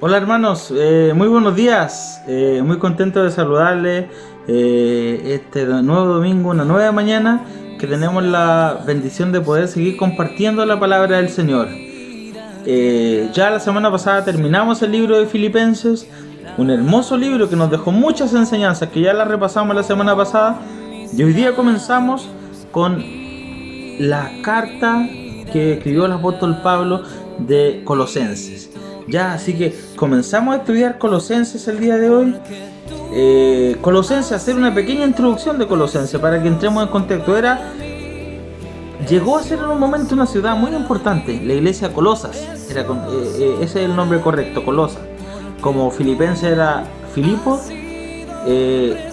Hola hermanos, muy buenos días, muy contento de saludarles este nuevo domingo, una nueva mañana que tenemos la bendición de poder seguir compartiendo la palabra del Señor. Ya la semana pasada terminamos el libro de Filipenses, un hermoso libro que nos dejó muchas enseñanzas que ya las repasamos la semana pasada, y hoy día comenzamos con la carta que escribió el apóstol Pablo de Colosenses. Ya, así que comenzamos a estudiar Colosenses el día de hoy. Colosenses, hacer una pequeña introducción de Colosenses para que entremos en contexto. Llegó a ser en un momento una ciudad muy importante, la iglesia Colosas. Ese es el nombre correcto, Colosas. Como Filipenses era Filipo,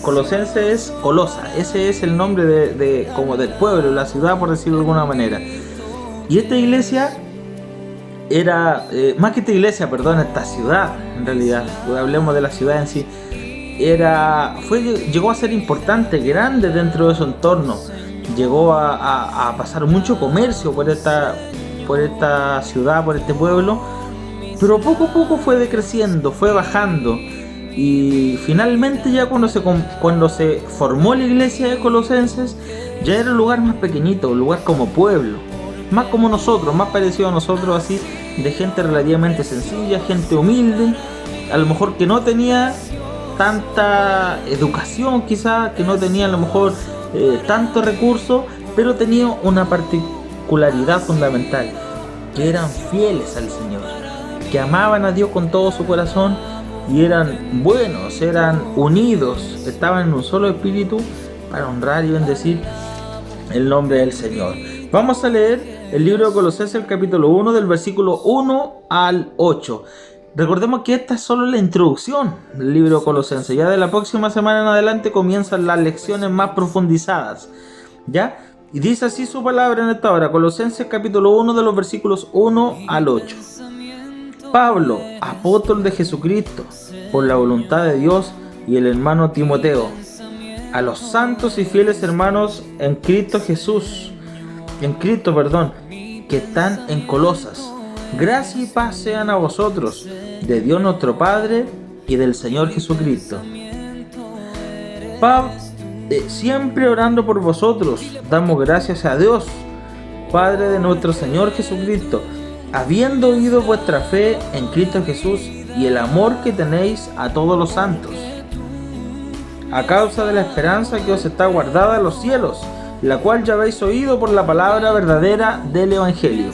Colosenses es Colosa. Ese es el nombre como del pueblo, la ciudad, por decirlo de alguna manera. Y esta iglesia era, más que esta iglesia, perdón, esta ciudad, en realidad, hablemos de la ciudad en sí, llegó a ser importante, grande dentro de su entorno. Llegó a pasar mucho comercio por esta ciudad, por este pueblo, pero poco a poco fue decreciendo, fue bajando. Y finalmente ya cuando se formó la iglesia de Colosenses, ya era un lugar más pequeñito, un lugar como pueblo, más como nosotros, más parecido a nosotros, así, de gente relativamente sencilla, gente humilde, a lo mejor que no tenía tanta educación, quizás, que no tenía a lo mejor tanto recurso, pero tenía una particularidad fundamental, que eran fieles al Señor, que amaban a Dios con todo su corazón y eran buenos, eran unidos, estaban en un solo espíritu para honrar y bendecir el nombre del Señor. Vamos a leer el libro de Colosenses, el capítulo 1, del versículo 1 al 8. Recordemos que esta es solo la introducción del libro de Colosenses. Ya de la próxima semana en adelante comienzan las lecciones más profundizadas, ¿ya? Y dice así su palabra en esta hora, Colosenses capítulo 1, de los versículos 1 al 8. Pablo, apóstol de Jesucristo, por la voluntad de Dios, y el hermano Timoteo, a los santos y fieles hermanos en Cristo, que están en Colosas. Gracia y paz sean a vosotros, de Dios nuestro Padre y del Señor Jesucristo. Siempre orando por vosotros, damos gracias a Dios, Padre de nuestro Señor Jesucristo, habiendo oído vuestra fe en Cristo Jesús y el amor que tenéis a todos los santos, a causa de la esperanza que os está guardada en los cielos, la cual ya habéis oído por la palabra verdadera del Evangelio,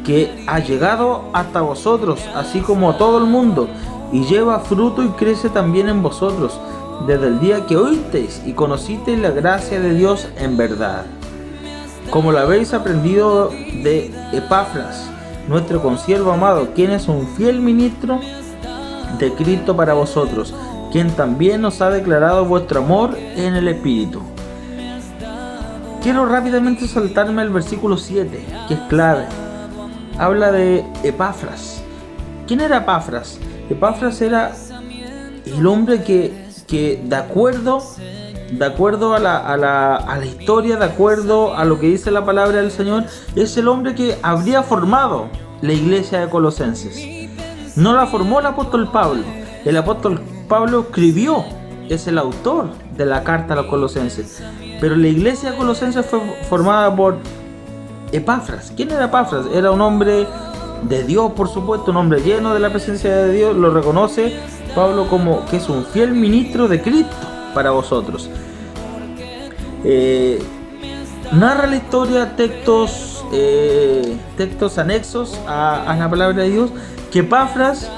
que ha llegado hasta vosotros, así como a todo el mundo, y lleva fruto y crece también en vosotros, desde el día que oísteis y conocisteis la gracia de Dios en verdad, como la habéis aprendido de Epafras, nuestro consiervo amado, quien es un fiel ministro de Cristo para vosotros, quien también nos ha declarado vuestro amor en el Espíritu. Quiero rápidamente saltarme al versículo 7, que es clave. Habla de Epafras. ¿Quién era Epafras? Epafras era el hombre que de acuerdo a la historia, de acuerdo a lo que dice la palabra del Señor, es el hombre que habría formado la iglesia de Colosenses. No la formó el apóstol Pablo. El apóstol Pablo escribió, es el autor de la carta a los Colosenses, pero la iglesia de Colosenses fue formada por Epafras. ¿Quién era Epafras? Era un hombre de Dios, por supuesto, un hombre lleno de la presencia de Dios. Lo reconoce Pablo como que es un fiel ministro de Cristo para vosotros. Narra la historia, textos anexos a la palabra de Dios, que Epafras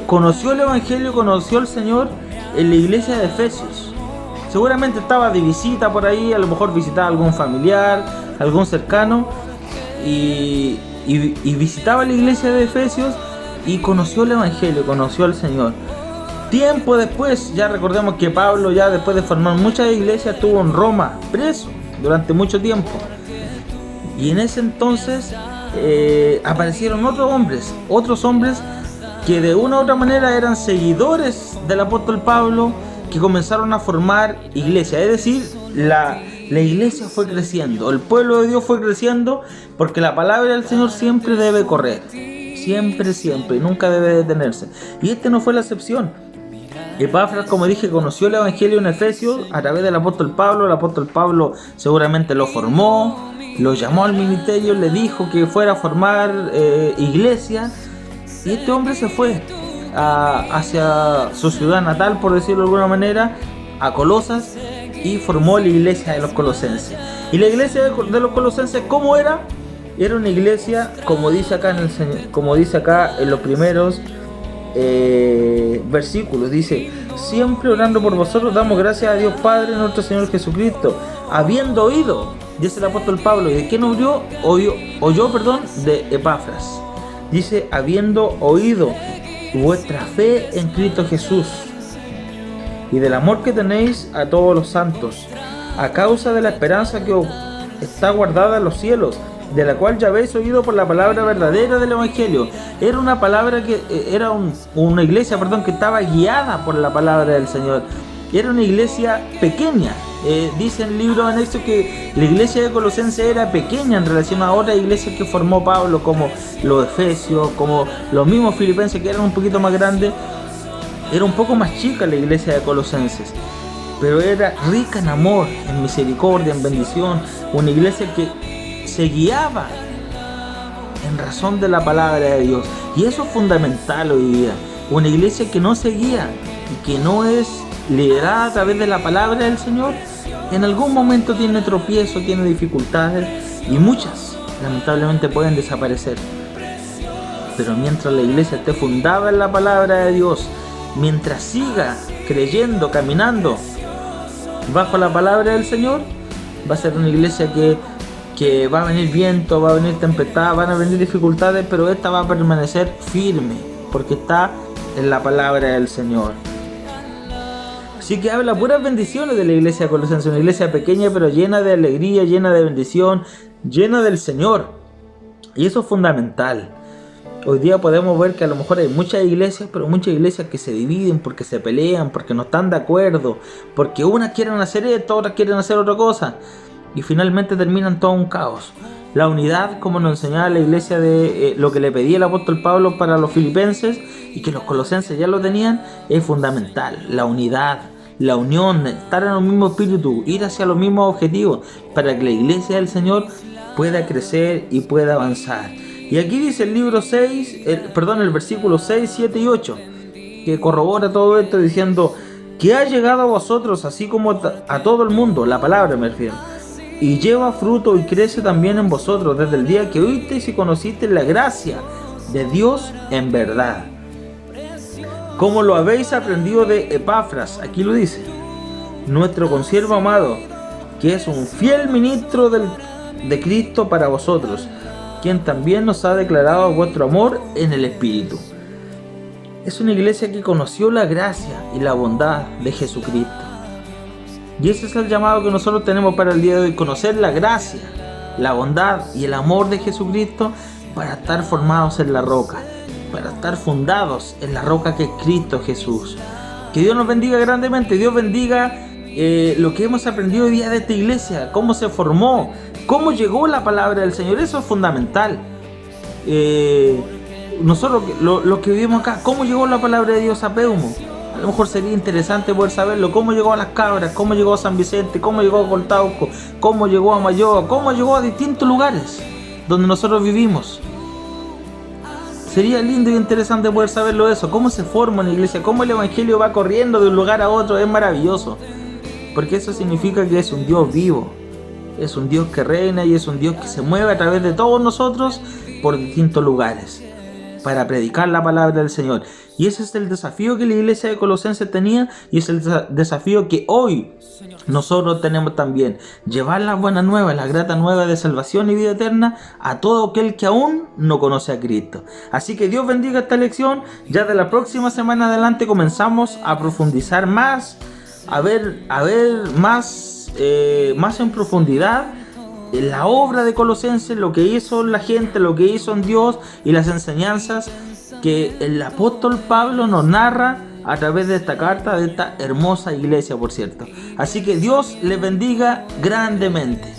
conoció el Evangelio, conoció al Señor en la iglesia de Efesios. Seguramente estaba de visita por ahí, a lo mejor visitaba a algún familiar, algún cercano, y visitaba la iglesia de Efesios y conoció el Evangelio, conoció al Señor. Tiempo después, ya recordemos que Pablo, ya después de formar muchas iglesias, estuvo en Roma preso durante mucho tiempo. Y en ese entonces aparecieron otros hombres que de una u otra manera eran seguidores del apóstol Pablo, que comenzaron a formar iglesias. Es decir, la iglesia fue creciendo, el pueblo de Dios fue creciendo, porque la palabra del Señor siempre debe correr. siempre, siempre, y nunca debe detenerse. Y este no fue la excepción. Epafras, como dije, conoció el Evangelio en Efesios a través del apóstol Pablo. El apóstol Pablo seguramente lo formó, lo llamó al ministerio, le dijo que fuera a formar iglesia, y este hombre se fue hacia su ciudad natal, por decirlo de alguna manera, a Colosas, y formó la iglesia de los colosenses. Y la iglesia de los colosenses, ¿cómo era? Era una iglesia, como dice acá en los primeros versículos, dice: siempre orando por vosotros damos gracias a Dios Padre nuestro Señor Jesucristo, habiendo oído, dice el apóstol Pablo, ¿y de quién oyó? Oyó, de Epafras. Dice: habiendo oído vuestra fe en Cristo Jesús y del amor que tenéis a todos los santos, a causa de la esperanza que os está guardada en los cielos, de la cual ya habéis oído por la palabra verdadera del Evangelio. Era una palabra que era una iglesia, que estaba guiada por la palabra del Señor. Era una iglesia pequeña. Dice en el libro anexo que la iglesia de Colosenses era pequeña en relación a otras iglesias que formó Pablo, como los Efesios, como los mismos Filipenses, que eran un poquito más grandes. Era un poco más chica la iglesia de Colosenses, pero era rica en amor, en misericordia, en bendición. Una iglesia que se guiaba en razón de la palabra de Dios. Y eso es fundamental hoy día. Una iglesia que no se guía y que no es liderada a través de la palabra del Señor, en algún momento tiene tropiezo, tiene dificultades, y muchas lamentablemente pueden desaparecer. Pero mientras la iglesia esté fundada en la palabra de Dios, mientras siga creyendo, caminando bajo la palabra del Señor, va a ser una iglesia que va a venir viento, va a venir tempestad, van a venir dificultades, pero esta va a permanecer firme, porque está en la palabra del Señor. Así que habla puras bendiciones de la iglesia de Colosenses, una iglesia pequeña pero llena de alegría, llena de bendición, llena del Señor. Y eso es fundamental. Hoy día podemos ver que a lo mejor hay muchas iglesias, pero muchas iglesias que se dividen porque se pelean, porque no están de acuerdo, porque unas quieren hacer esto, otras quieren hacer otra cosa, y finalmente terminan todo un caos. La unidad, como nos enseñaba la iglesia de lo que le pedía el apóstol Pablo para los filipenses, y que los colosenses ya lo tenían, es fundamental. La unidad, la unión, estar en el mismo espíritu, ir hacia los mismos objetivos, para que la iglesia del Señor pueda crecer y pueda avanzar. Y aquí dice el libro 6, el versículo 6, 7 y 8, que corrobora todo esto diciendo: que ha llegado a vosotros así como a todo el mundo, la palabra me refiero, y lleva fruto y crece también en vosotros desde el día que oísteis y conocisteis la gracia de Dios en verdad, como lo habéis aprendido de Epafras, aquí lo dice, nuestro consiervo amado, que es un fiel ministro de Cristo para vosotros, quien también nos ha declarado vuestro amor en el Espíritu. Es una iglesia que conoció la gracia y la bondad de Jesucristo. Y ese es el llamado que nosotros tenemos para el día de hoy: conocer la gracia, la bondad y el amor de Jesucristo, para estar formados en la roca, para estar fundados en la roca que es Cristo Jesús. Que Dios nos bendiga grandemente. Dios bendiga lo que hemos aprendido hoy día de esta iglesia, cómo se formó, cómo llegó la palabra del Señor. Eso es fundamental. Nosotros, los que vivimos acá, cómo llegó la palabra de Dios a Peumo. A lo mejor sería interesante poder saberlo. Cómo llegó a Las Cabras, cómo llegó a San Vicente, cómo llegó a Coltauco, cómo llegó a Mayoa, cómo llegó a distintos lugares donde nosotros vivimos. Sería lindo y interesante poder saberlo eso. Cómo se forma una iglesia, cómo el evangelio va corriendo de un lugar a otro. Es maravilloso, porque eso significa que es un Dios vivo, es un Dios que reina y es un Dios que se mueve a través de todos nosotros por distintos lugares para predicar la palabra del Señor. Y ese es el desafío que la iglesia de Colosenses tenía, y es el desafío que hoy nosotros tenemos también: llevar la buena nueva, la grata nueva de salvación y vida eterna a todo aquel que aún no conoce a Cristo. Así que Dios bendiga esta lección. Ya de la próxima semana adelante comenzamos a profundizar más, a ver más en profundidad la obra de Colosenses, lo que hizo la gente, lo que hizo en Dios, y las enseñanzas que el apóstol Pablo nos narra a través de esta carta, de esta hermosa iglesia, por cierto. Así que Dios les bendiga grandemente.